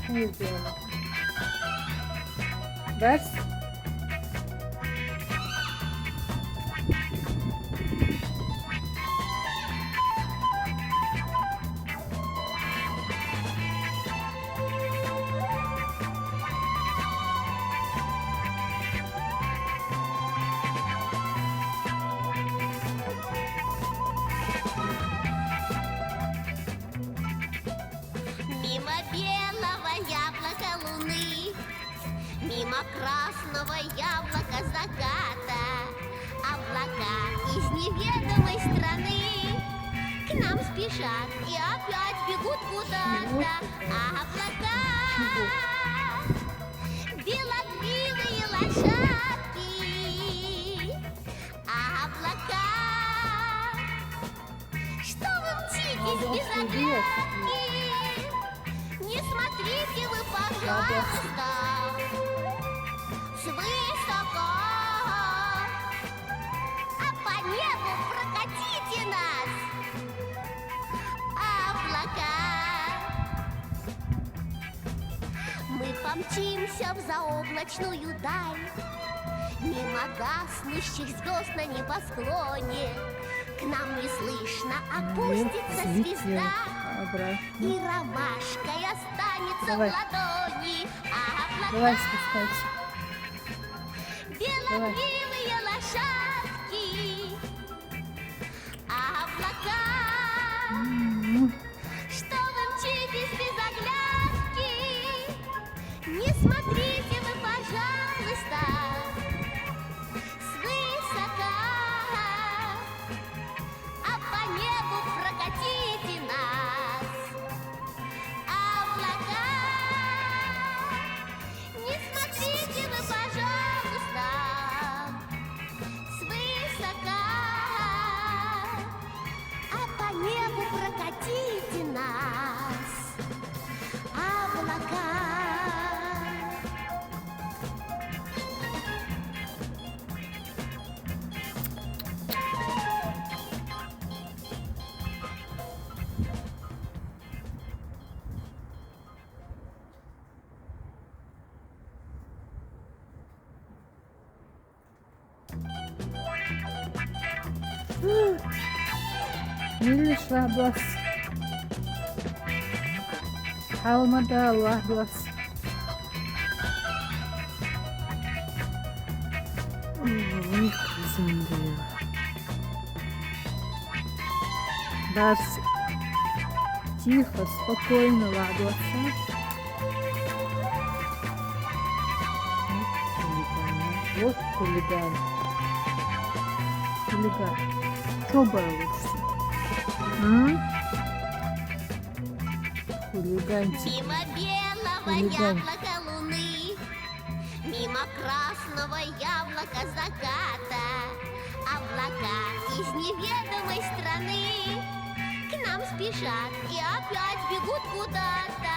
Не сделала. Берс? Мимо белого яблока луны, мимо красного яблока заката, облака из неведомой страны к нам спешат и опять бегут куда-то. Облака, белокрылые лошадки, облака, что вы мчитесь без оглядки? Не смотрите вы, пожалуйста, свысока, а по небу прокатите нас, облака. Мы помчимся в заоблачную даль, мимо гаснущих звезд на небосклоне. К нам неслышно опустится звезда, и ромашкой останется Давай. в ладони. Давай Облака, спускайся. белокрылые лошадки, облака, что вы мчитесь без оглядки? Не смотрите вы, пожалуйста, свысока, а по небу прокатите нас, облака. Не смотрите вы, пожалуйста, свысока, а по небу прокатите нас, облака. Видишь, Ладос? Алмада, Ладос. Ой, земля. Барс. Тихо, спокойно, Ладос. Вот хулиган. Хулиган. Что балуешься? Хулиганчик. Мимо белого Хулиган. яблока луны, мимо красного яблока заката, облака из неведомой страны к нам спешат и опять бегут куда-то.